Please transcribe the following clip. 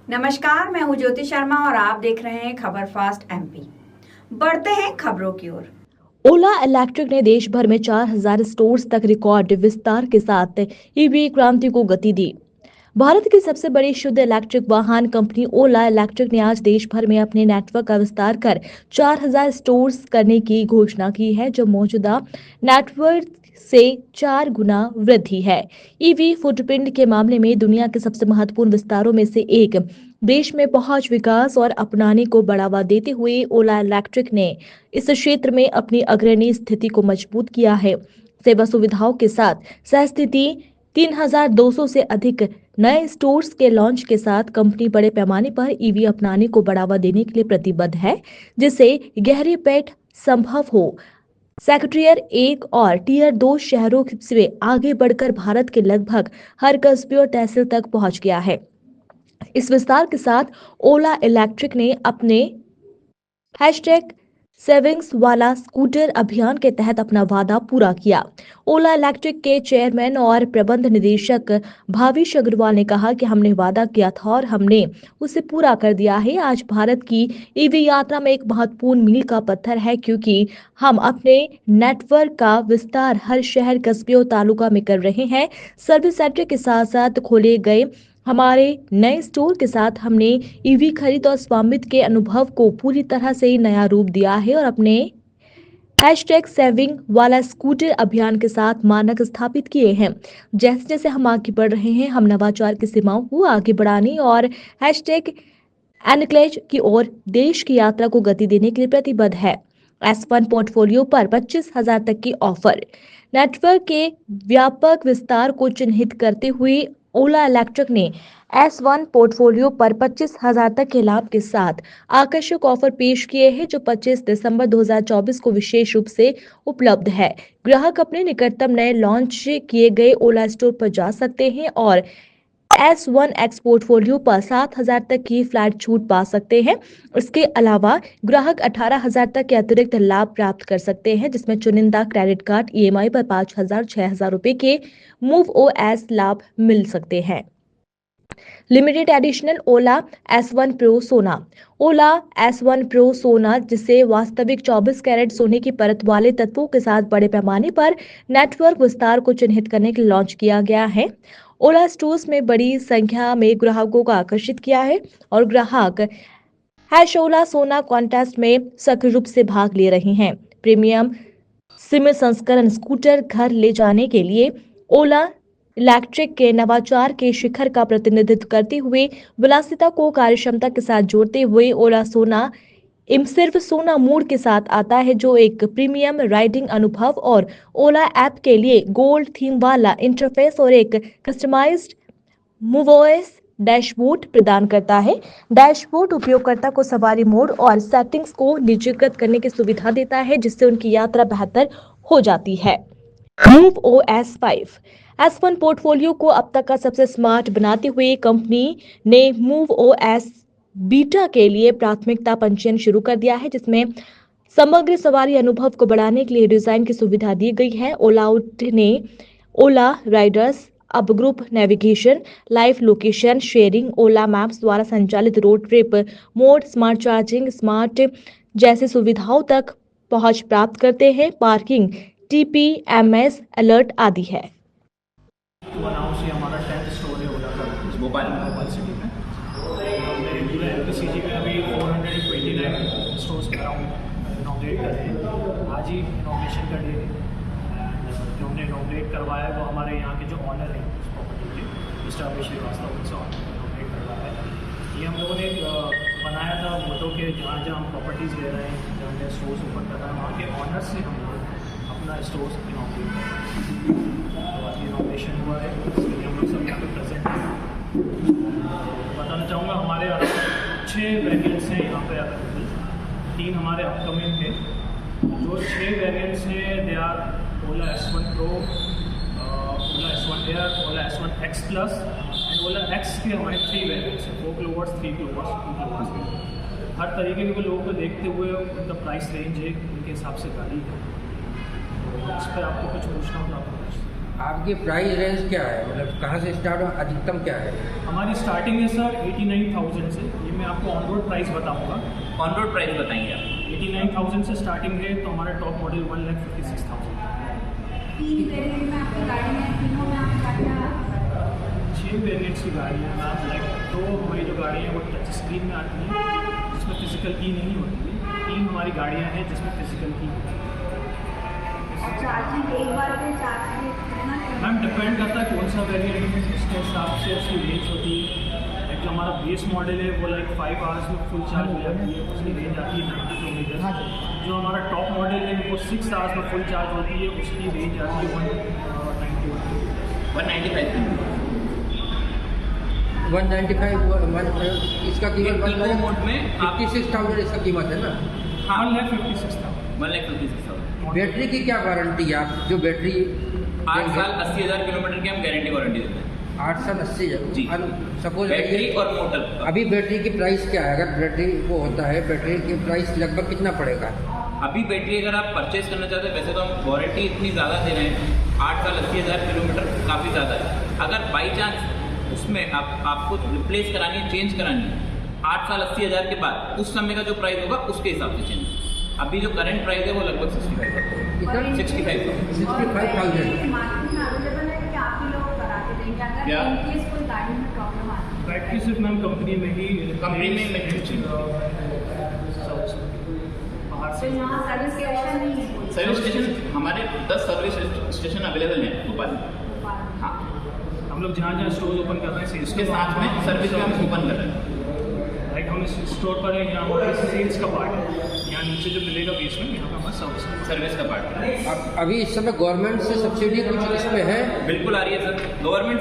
नमस्कार, मैं हूं ज्योति शर्मा और आप देख रहे हैं खबर फास्ट एमपी। बढ़ते हैं खबरों की ओर। ओला इलेक्ट्रिक ने देश भर में 4,000 स्टोर्स तक रिकॉर्ड विस्तार के साथ ईवी क्रांति को गति दी। भारत की सबसे बड़ी शुद्ध इलेक्ट्रिक वाहन कंपनी ओला इलेक्ट्रिक ने आज देश भर में अपने नेटवर्क का विस्तार कर 4,000 स्टोर्स करने की घोषणा की है, जो मौजूदा नेटवर्क से 4 गुना वृद्धि है। ईवी फुटप्रिंट के मामले में दुनिया के सबसे महत्वपूर्ण विस्तारों में से एक। देश में पहुंच, विकास और अपनाने को बढ़ावा देते हुए ओला इलेक्ट्रिक ने इस क्षेत्र में अपनी अग्रणी स्थिति को मजबूत किया है। सेवा सुविधाओं के साथ सहस्थिति 3,200 से अधिक नए स्टोर्स के लॉन्च के साथ कंपनी बड़े पैमाने पर ईवी अपनाने को बढ़ावा देने के लिए प्रतिबद्ध है, जिससे गहरे पेट संभव हो। सेक्रेटरिएट 1 और टियर 2 शहरों से आगे बढ़कर भारत के लगभग हर कस्बे और तहसील तक पहुंच गया है। इस विस्तार के साथ ओला इलेक्ट्रिक ने अपने हैशटैग सेविंग्स वाला स्कूटर अभियान के तहत अपना वादा पूरा किया। ओला इलेक्ट्रिक के चेयरमैन और प्रबंध निदेशक भाविश अग्रवाल ने कहा कि हमने वादा किया था और हमने उसे पूरा कर दिया है। आज भारत की ईवी यात्रा में एक महत्वपूर्ण मील का पत्थर है, क्योंकि हम अपने नेटवर्क का विस्तार हर शहर, कस्बे और तालुका में कर रहे हैं। सर्विस सेंटर के साथ साथ खोले गए हमारे नए स्टोर के साथ हमने ईवी खरीद और स्वामित्व के अनुभव को पूरी तरह से नया रूप दिया है और अपने हैशटैग सेविंग वाला स्कूटर अभियान के साथ मानक स्थापित किए हैं। जैसे जैसे हम आगे बढ़ रहे हैं, हम नवाचार की सीमाओं को आगे बढ़ाने और हैशटैग एनक्लेज की ओर देश की यात्रा को गति देने के लिए प्रतिबद्ध है। S1 पोर्टफोलियो पर 25,000 तक की ऑफर। नेटवर्क के व्यापक विस्तार को चिन्हित करते हुए ओला इलेक्ट्रिक ने S1 पोर्टफोलियो पर 25,000 तक के लाभ के साथ आकर्षक ऑफर पेश किए हैं, जो 25 दिसंबर 2024 को विशेष रूप से उपलब्ध है। ग्राहक अपने निकटतम नए लॉन्च किए गए ओला स्टोर पर जा सकते हैं और S1X पोर्टफोलियो पर 7,000 तक की फ्लैट छूट पा सकते हैं। इसके अलावा ग्राहक 18,000 तक के अतिरिक्त लाभ प्राप्त कर सकते हैं, जिसमें चुनिंदा क्रेडिट कार्ड EMI पर 5,000, 6,000 रुपए के मूव OS लाभ मिल सकते हैं। लिमिटेड एडिशनल ओला S1 प्रो सोना। ओला S1 प्रो सोना, जिसे वास्तविक 24 कैरेट सोने की परत वाले तत्वों के साथ बड़े पैमाने पर नेटवर्क विस्तार को चिन्हित करने के लिए लॉन्च किया गया है। ओला स्टोर्स में बड़ी संख्या में ग्राहकों को आकर्षित किया है और ग्राहक हैश ओला सोना कॉन्टेस्ट में सक्रिय रूप से भाग ले रहे हैं। प्रीमियम सिम संस्करण स्कूटर घर ले जाने के लिए ओला इलेक्ट्रिक के नवाचार के शिखर का प्रतिनिधित्व करते हुए विलासिता को कार्यक्षमता के साथ जोड़ते हुए ओला सोना सिर्फ सोना मोड के साथ आता है, जो एक प्रीमियम राइडिंग अनुभव और ओला ऐप के लिए गोल्ड थीम वाला इंटरफेस और एक कस्टमाइज्ड मूवओएस डैशबोर्ड प्रदान करता है। डैशबोर्ड उपयोगकर्ता को सवारी मोड और सेटिंग्स को निजीकृत करने की सुविधा देता है, जिससे उनकी यात्रा बेहतर हो जाती है। मूव OS 5 S1 पोर्टफोलियो को अब तक का सबसे स्मार्ट बनाते हुए कंपनी ने मूव OS बीटा के लिए प्राथमिकता पंजीयन शुरू कर दिया है, जिसमें समग्र सवारी अनुभव को बढ़ाने के लिए डिजाइन की सुविधा दी गई है। ओला आउट ने ओला राइडर्स अब group navigation, live location sharing, Ola maps द्वारा संचालित road trip mode, smart charging, smart जैसे सुविधाओं तक पहुंच प्राप्त करते हैं। पार्किंग, TPMS अलर्ट आदि है। अनाउंस ये हमारा 10th स्टोर है ओला का मोबाइल सिटी में। हमने पूरे LPCG में अभी 429 स्टोर्स के अराउंड इनॉग्रेट कर रहे हैं। आज ही इनॉग्रेशन का डे है एंड जो हमने इनॉग्रेट करवाया है वो हमारे यहाँ के जो ऑनर हैं उस प्रॉपर्टी के मिस्टर अभय श्रीवास्तव, उनसे इनॉग्रेट करवाया है। ये हम लोगों ने बनाया था मोटो के जहाँ जहाँ हम प्रॉपर्टीज़ ले रहे हैं, जहाँ जहाँ स्टोर्स ओपन कर रहे हैं, वहाँ के ऑनर से हम लोग अपना स्टोर्स इनॉग्रेट कर रहे हैं। इनॉग्रेशन हुआ है, इसके लिए हम लोग सब यहाँ पे प्रेजेंट हैं। बताना चाहूँगा हमारे 6 वेरिएंट्स हैं यहाँ पे अवेलेबल। 3 हमारे अपकमिंग थे। जो 6 वेरिएंट्स हैं they are Ola S1 pro, Ola S1 air, Ola S1 X plus and Ola X के हमारे 3 वेरिएंट्स हैं, 4 किलोवाट्स, 3 किलोवाट्स, 2 किलोवाट्स के। हर तरीके के लोगों को देखते हुए उनका प्राइस रेंज है, उनके हिसाब से गाड़ी है। इस पर आपको कुछ पूछना हो तो आप पूछ सकते हैं। आपकी प्राइस रेंज क्या है, मतलब कहाँ से स्टार्ट हो, अधिकतम क्या है? हमारी स्टार्टिंग है सर 89,000 से। ये मैं आपको ऑन रोड प्राइस बताऊंगा। ऑन रोड प्राइस बताएंगे आप? 89,000 से स्टार्टिंग है, तो हमारा टॉप मॉडल 1,56,000। 3 वेरिएंट में आपकी गाड़ी में, तीनों में आपकी गाड़ियाँ 6 वेरिएंट्स की गाड़ी है मैम। लाइक 2 हमारी जो गाड़ियाँ हैं वो टच स्क्रीन में आती हैं, जिसमें फिजिकल की नहीं होती है। 3 हमारी गाड़ियाँ हैं जिसमें फिजिकल की होती है। और चार्जिंग एक बार में चार्ज करना मैम डिपेंड करता है कौन सा वेरिएंट है, उसके हिसाब से उसकी रेंज होती है। लाइक जो हमारा बेस मॉडल है वो लाइक 5 आवर्स में फुल चार्ज हो जाती है, उसकी रेंज आती है 90 किलोमीटर। जो हमारा टॉप मॉडल है वो 6 आवर्स में फुल चार्ज होती है, उसकी रेंज आती है 195 195 इसका कीमत इको मोड में आप 56,000 इसका कीमत है ना? हाँ 1,56,000। 1,56,000। बैटरी की क्या वारंटी है? आप जो बैटरी 8 साल 80,000 किलोमीटर की हम गारंटी वारंटी देते हैं 8 साल 80 जी। सपोज बैटरी और मोटर। अभी बैटरी की प्राइस क्या है? अगर बैटरी वो होता है, बैटरी की प्राइस लगभग कितना पड़ेगा? अभी बैटरी अगर आप परचेज करना चाहते हैं, वैसे तो हम वारंटी इतनी ज़्यादा दे रहे हैं, 8 साल 80,000 किलोमीटर काफ़ी ज़्यादा है। अगर बाई चांस उसमें आपको रिप्लेस करानी है, चेंज करानी है 8 साल 80,000 के बाद, उस समय का जो प्राइस होगा उसके हिसाब से चेंज। अभी जो करंट प्राइस है वो लगभग 65,000 कितना? 65,000। 65,000। मार्केट में अवेलेबल है कि आप ही लोग करा के देंगे अगर क्या? इन केस कोई गाड़ी में प्रॉब्लम आती है? बैटरी सिर्फ मैम कंपनी में ही कंपनी में मैन्युफैक्चरिंग। बाहर तो से यहाँ सर्विस स्टेशन नहीं है कोई? सर्विस स्टेशन हमारे 10 सर्विस स्टेशन अवेलेबल हैं भोपाल में। हाँ, हम लोग जहाँ जहाँ स्टोर ओपन कर रहे हैं सेल्स इसके साथ में सर्विस भी हम ओपन कर रहे हैं। लाइक हम इस स्टोर पर है, यहाँ हमारा सेल्स का पार्ट है, यहाँ नीचे जो मिलेगा बेसमेंट, यहाँ पे हमारा सर्विस का पार्ट है। अभी इस समय गवर्नमेंट से सब्सिडी कुछ इस पे है? बिल्कुल आ रही है सर, गवर्नमेंट